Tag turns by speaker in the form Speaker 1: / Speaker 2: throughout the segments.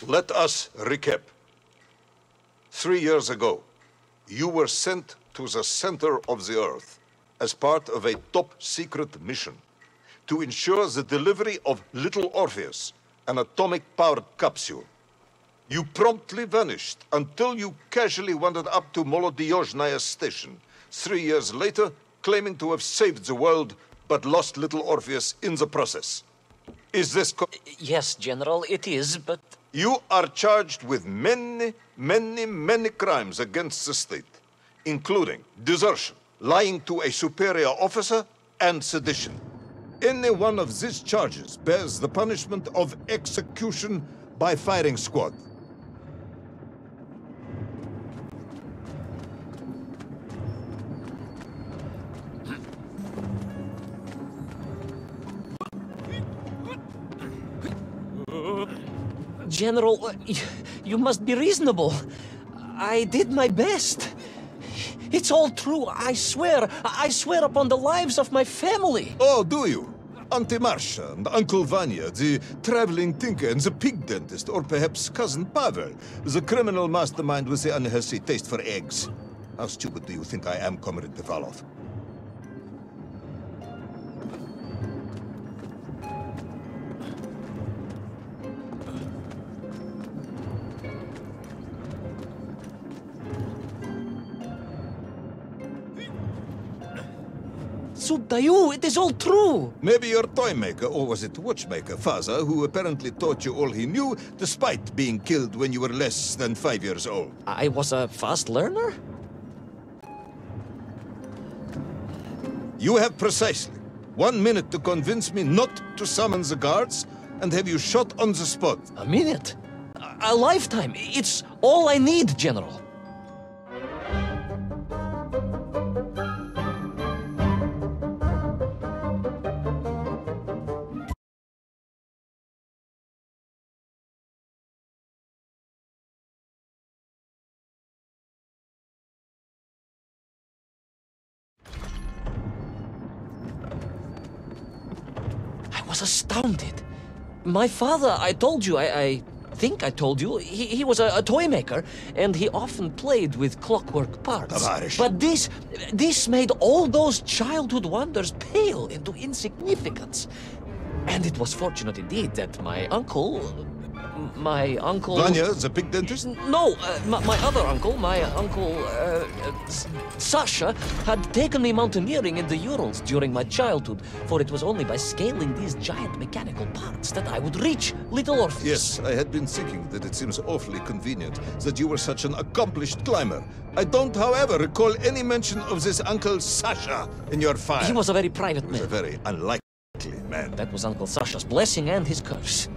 Speaker 1: Let us recap. 3 years ago, you were sent to the center of the Earth as part of a top-secret mission to ensure the delivery of Little Orpheus, an atomic-powered capsule. You promptly vanished until you casually wandered up to Molodiyozhnaya station 3 years later, claiming to have saved the world, but lost Little Orpheus in the process. Is this
Speaker 2: Yes, General, it is, but...
Speaker 1: You are charged with many crimes against the state, including desertion, lying to a superior officer, and sedition. Any one of these charges bears the punishment of execution by firing squad.
Speaker 2: General, you must be reasonable. I did my best. It's all true, I swear. I swear upon the lives of my family.
Speaker 1: Oh, do you? Auntie Marcia and Uncle Vanya, the traveling tinker and the pig dentist, or perhaps Cousin Pavel, the criminal mastermind with the unhealthy taste for eggs. How stupid do you think I am, Comrade Pivalov?
Speaker 2: Sudayu, it is all true.
Speaker 1: Maybe your toy maker, or was it watchmaker, Faza, who apparently taught you all he knew, despite being killed when you were less than 5 years old.
Speaker 2: I was a fast learner?
Speaker 1: You have precisely 1 minute to convince me not to summon the guards, and have you shot on the spot.
Speaker 2: A minute? A lifetime. It's all I need, General. I was astounded. My father, I told you, I think I told you, he was a toy maker, and he often played with clockwork parts.
Speaker 1: Tavarish.
Speaker 2: But this made all those childhood wonders pale into insignificance. And it was fortunate indeed that my uncle...
Speaker 1: Vanya, the pig dentist?
Speaker 2: No, my other uncle, Sasha, had taken me mountaineering in the Urals during my childhood, for it was only by scaling these giant mechanical parts that I would reach Little Orpheus.
Speaker 1: Yes, I had been thinking that it seems awfully convenient that you were such an accomplished climber. I don't, however, recall any mention of this Uncle Sasha in your file.
Speaker 2: He was a very private
Speaker 1: He was
Speaker 2: man.
Speaker 1: a very unlikely man.
Speaker 2: That was Uncle Sasha's blessing and his curse.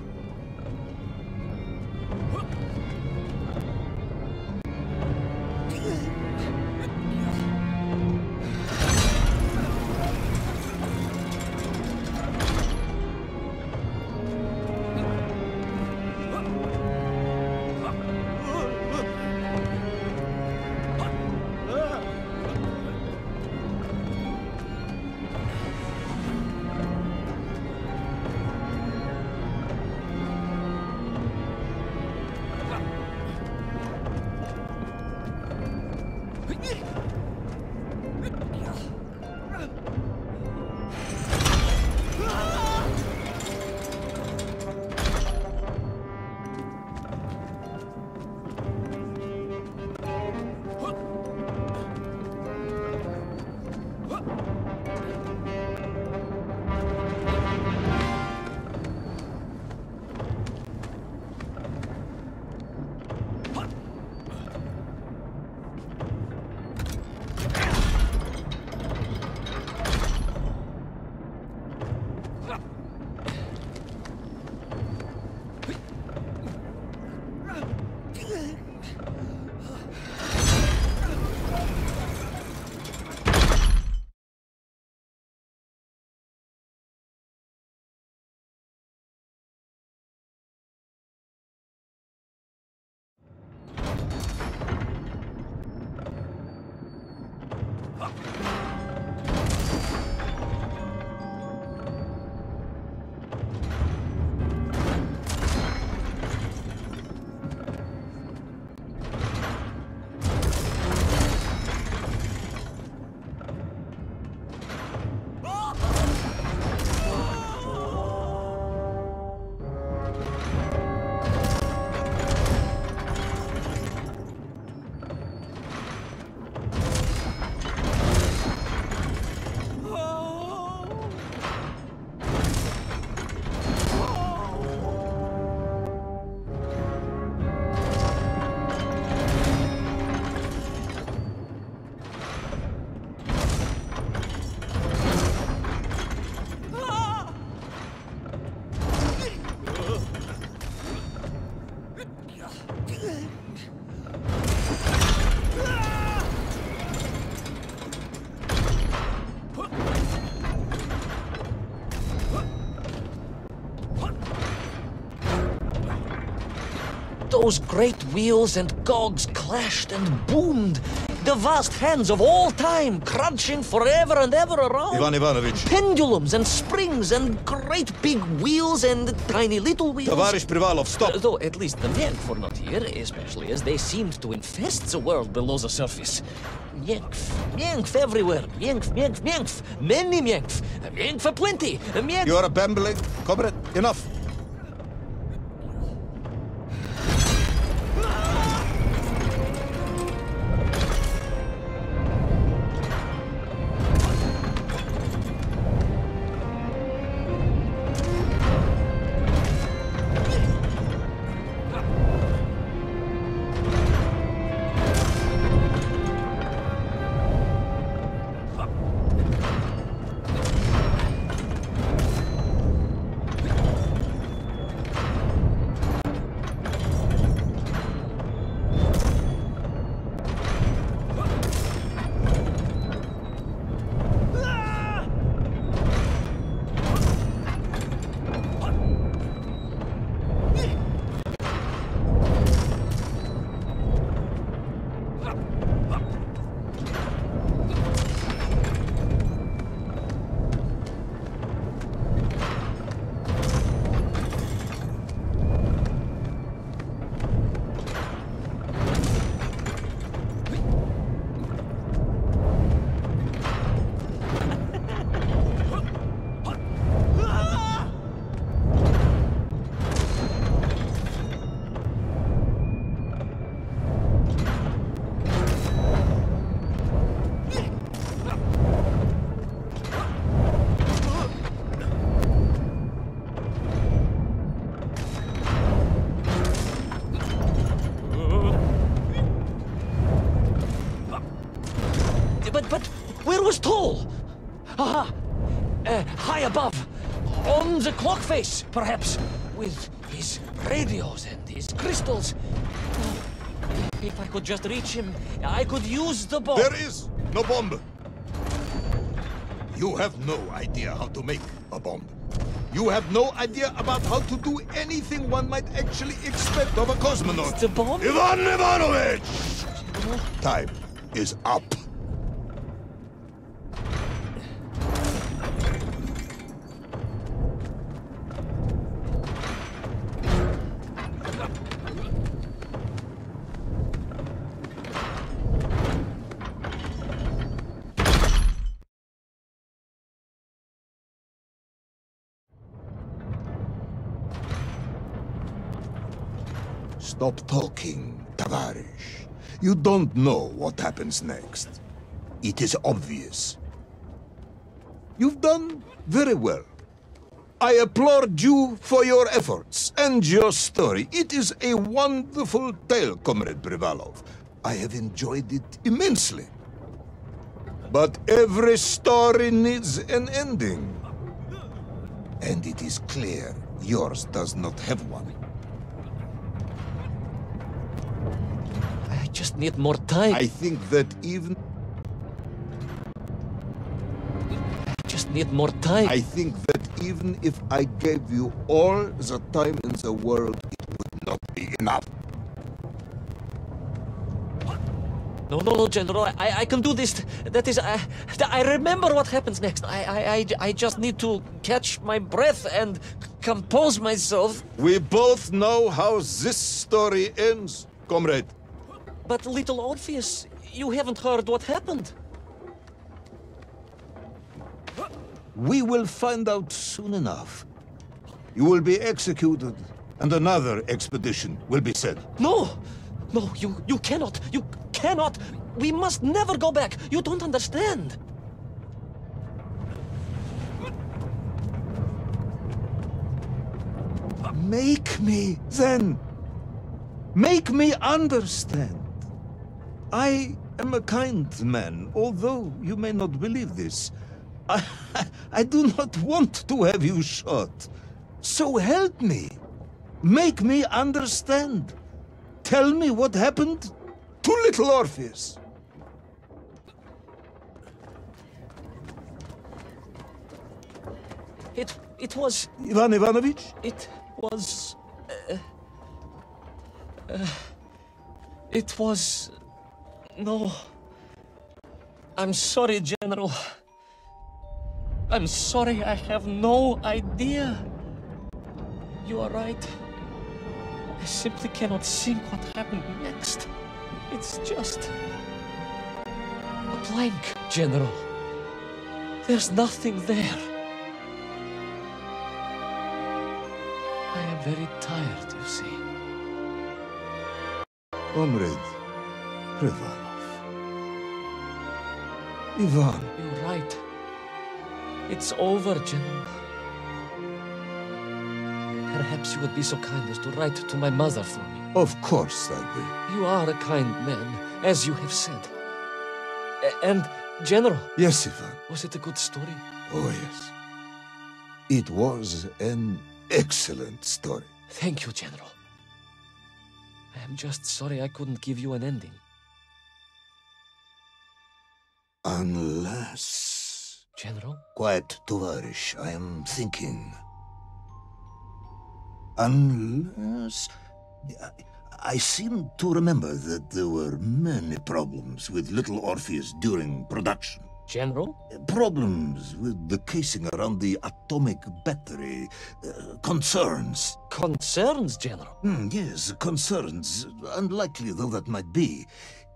Speaker 2: Those great wheels and cogs clashed and boomed. The vast hands of all time crunching forever and ever around.
Speaker 1: Ivan Ivanovich.
Speaker 2: Pendulums and springs and great big wheels and tiny little wheels.
Speaker 1: Tavarish Privalov, stop!
Speaker 2: Though at least the Myenk were not here, especially as they seemed to infest the world below the surface. Myenk, Myenk everywhere. Myenk, Myenk, Myenk. Many Myenk. Myenk for plenty. Myenk.
Speaker 1: You are babbling. Comrade, enough.
Speaker 2: But where was Toll? Aha! High above. On the clock face, perhaps. With his radios and his crystals. Oh, if I could just reach him, I could use the bomb.
Speaker 1: There is no bomb. You have no idea how to make a bomb. You have no idea about how to do anything one might actually expect of a cosmonaut.
Speaker 2: The bomb?
Speaker 1: Ivan Ivanovich! Time is up. Stop talking, Tavarish. You don't know what happens next. It is obvious. You've done very well. I applaud you for your efforts and your story. It is a wonderful tale, Comrade Privalov. I have enjoyed it immensely. But every story needs an ending. And it is clear yours does not have one.
Speaker 2: I just need more time.
Speaker 1: I think that even...
Speaker 2: I just need more time.
Speaker 1: I think that even if I gave you all the time in the world, it would not be enough.
Speaker 2: No, General. I can do this. That is, I remember what happens next. I just need to catch my breath and compose myself.
Speaker 1: We both know how this story ends, comrade.
Speaker 2: But Little Orpheus, you haven't heard what happened.
Speaker 1: We will find out soon enough. You will be executed, and another expedition will be sent.
Speaker 2: No, you cannot. You cannot. We must never go back. You don't understand.
Speaker 1: Make me, then. Make me understand. I am a kind man, although you may not believe this. I do not want to have you shot. So help me. Make me understand. Tell me what happened to Little Orpheus.
Speaker 2: It was...
Speaker 1: Ivan Ivanovich?
Speaker 2: It was... It was... No. I'm sorry, General. I'm sorry, I have no idea. You are right. I simply cannot think what happened next. It's just... a blank, General. There's nothing there. I am very tired, you see.
Speaker 3: Comrade Privanov. Ivan.
Speaker 2: You're right. It's over, General. Perhaps you would be so kind as to write to my mother for me.
Speaker 3: Of course I will.
Speaker 2: You are a kind man, as you have said. And, General...
Speaker 3: Yes, Ivan.
Speaker 2: Was it a good story?
Speaker 3: Oh, yes. It was an excellent story.
Speaker 2: Thank you, General. I am just sorry I couldn't give you an ending.
Speaker 3: Unless...
Speaker 2: General?
Speaker 3: Quiet, Tovarish, I am thinking. Unless... I seem to remember that there were many problems with Little Orpheus during production.
Speaker 2: General?
Speaker 3: Problems with the casing around the atomic battery. Concerns.
Speaker 2: Concerns, General?
Speaker 3: Yes, concerns. Unlikely though that might be.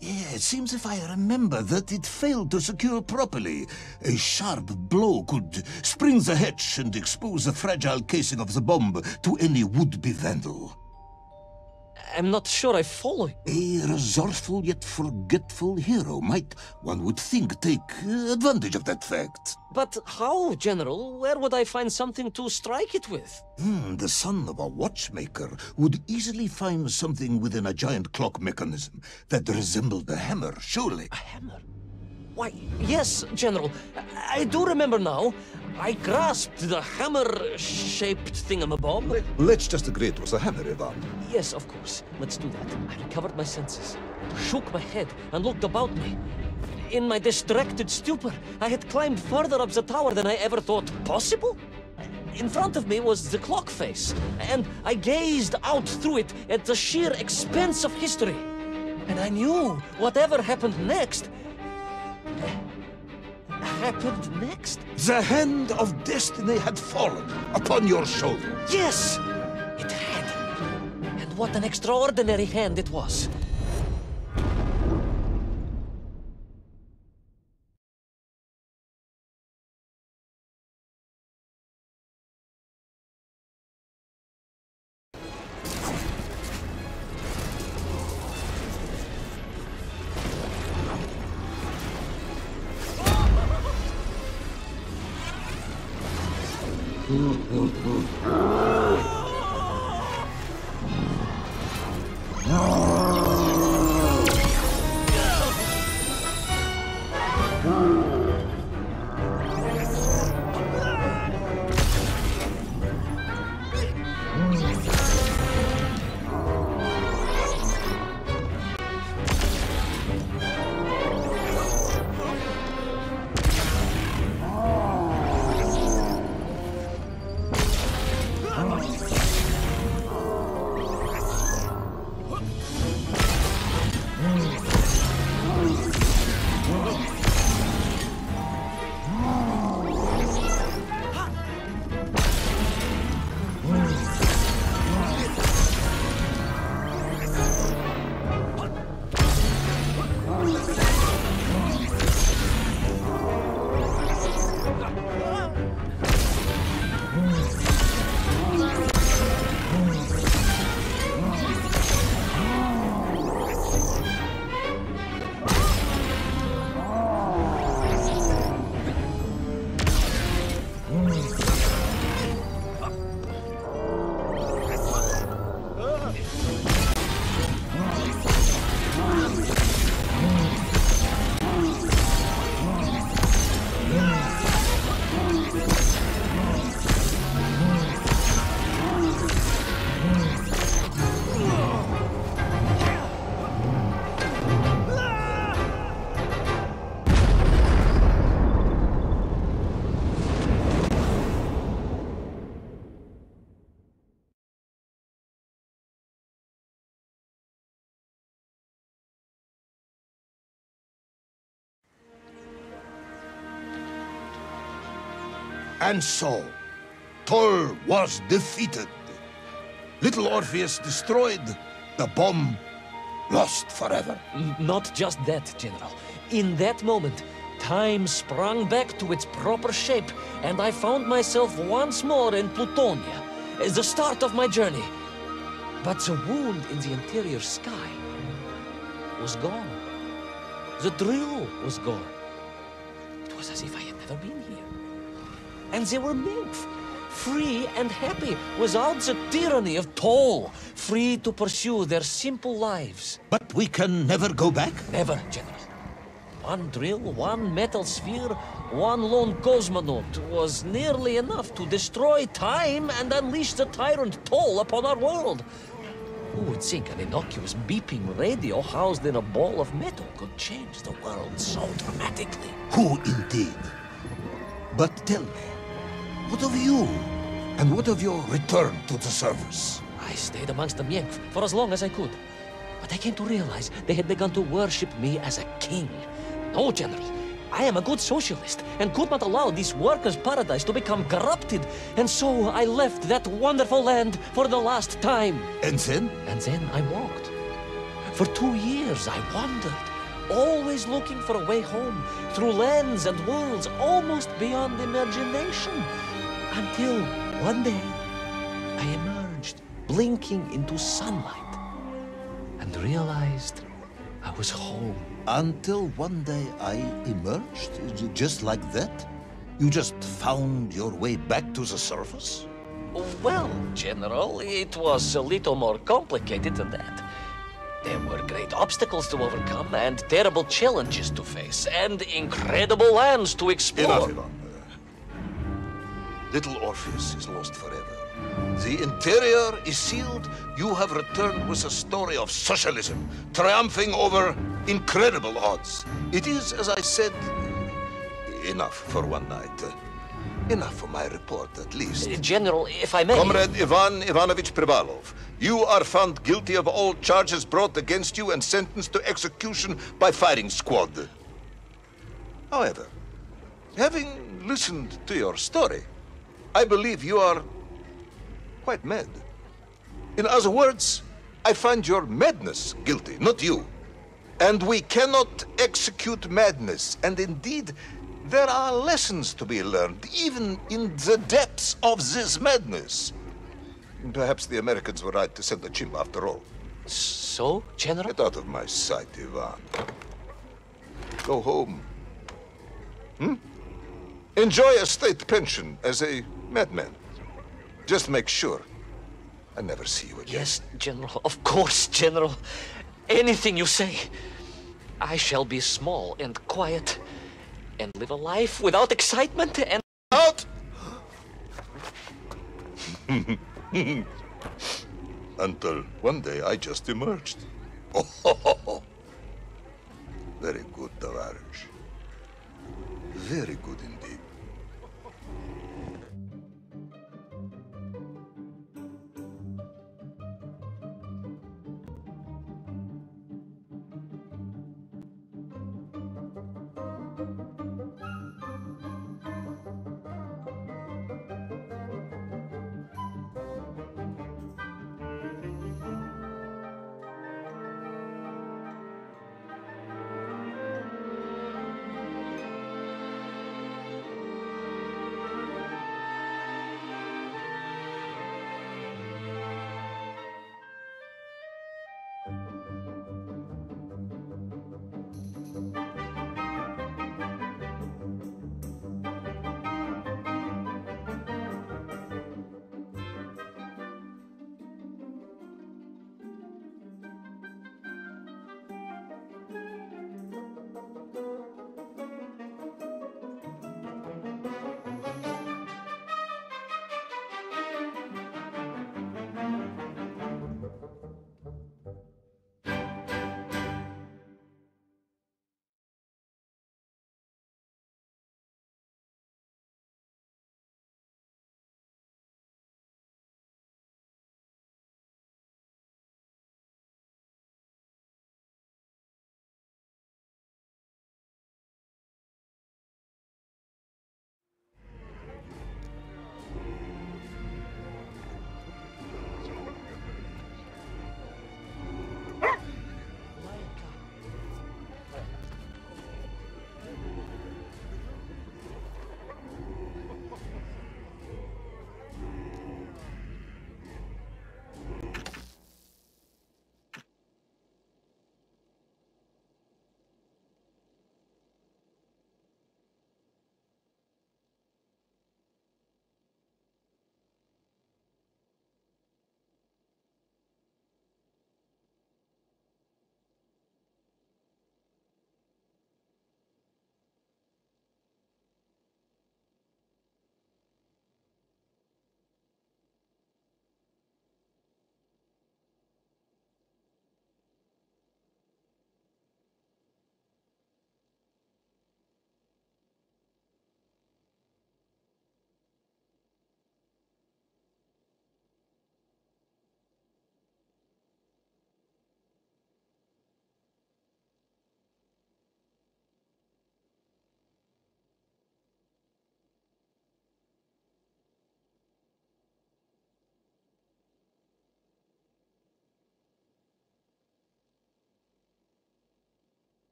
Speaker 3: Yeah, it seems if I remember that it failed to secure properly. A sharp blow could spring the hatch and expose the fragile casing of the bomb to any would-be vandal.
Speaker 2: I'm not sure I follow you.
Speaker 3: A resourceful yet forgetful hero might, one would think, take advantage of that fact.
Speaker 2: But how, General? Where would I find something to strike it with?
Speaker 3: The son of a watchmaker would easily find something within a giant clock mechanism that resembled a hammer, surely.
Speaker 2: A hammer? Why, yes, General. I do remember now. I grasped the hammer-shaped thingamabob.
Speaker 3: Let's just agree it was a hammer, Ivan.
Speaker 2: Yes, of course. Let's do that. I recovered my senses, shook my head, and looked about me. In my distracted stupor, I had climbed further up the tower than I ever thought possible. In front of me was the clock face, and I gazed out through it at the sheer expanse of history. And I knew whatever happened next... happened next?
Speaker 3: The hand of destiny had fallen upon your shoulder.
Speaker 2: Yes! It had. And what an extraordinary hand it was.
Speaker 3: And so, Toll was defeated. Little Orpheus destroyed, the bomb lost forever.
Speaker 2: Not just that, General. In that moment, time sprang back to its proper shape, and I found myself once more in Plutonia, the start of my journey. But the wound in the interior sky was gone. The drill was gone. It was as if I had never been here. And they were nymph, free and happy, without the tyranny of Toll, free to pursue their simple lives.
Speaker 3: But we can never go back?
Speaker 2: Never, General. One drill, one metal sphere, one lone cosmonaut was nearly enough to destroy time and unleash the tyrant Toll upon our world. Who would think an innocuous beeping radio housed in a ball of metal could change the world so dramatically?
Speaker 3: Who indeed? But tell me, what of you? And what of your return to the service?
Speaker 2: I stayed amongst the Mienk for as long as I could. But I came to realize they had begun to worship me as a king. No, General. I am a good socialist and could not allow this workers' paradise to become corrupted. And so I left that wonderful land for the last time.
Speaker 3: And then?
Speaker 2: And then I walked. For 2 years I wandered, always looking for a way home, through lands and worlds almost beyond imagination. Until one day I emerged, blinking into sunlight, and realized I was home.
Speaker 3: Until one day I emerged, just like that? You just found your way back to the surface?
Speaker 2: Well, General, it was a little more complicated than that. There were great obstacles to overcome, and terrible challenges to face, and incredible lands to explore.
Speaker 1: Enough, Ivan. Little Orpheus is lost forever. The interior is sealed. You have returned with a story of socialism, triumphing over incredible odds. It is, as I said, enough for one night. Enough for my report, at least.
Speaker 2: General, if I may...
Speaker 1: Comrade Ivan Ivanovich Privalov, you are found guilty of all charges brought against you and sentenced to execution by firing squad. However, having listened to your story, I believe you are quite mad. In other words, I find your madness guilty, not you. And we cannot execute madness. And indeed, there are lessons to be learned, even in the depths of this madness. Perhaps the Americans were right to send a chimp after all.
Speaker 2: So, General?
Speaker 1: Get out of my sight, Ivan. Go home. Enjoy a state pension as a madman. Just make sure I never see you again.
Speaker 2: Yes, General. Of course, General. Anything you say. I shall be small and quiet and live a life without excitement and...
Speaker 1: Out! Until one day I just emerged. Oh,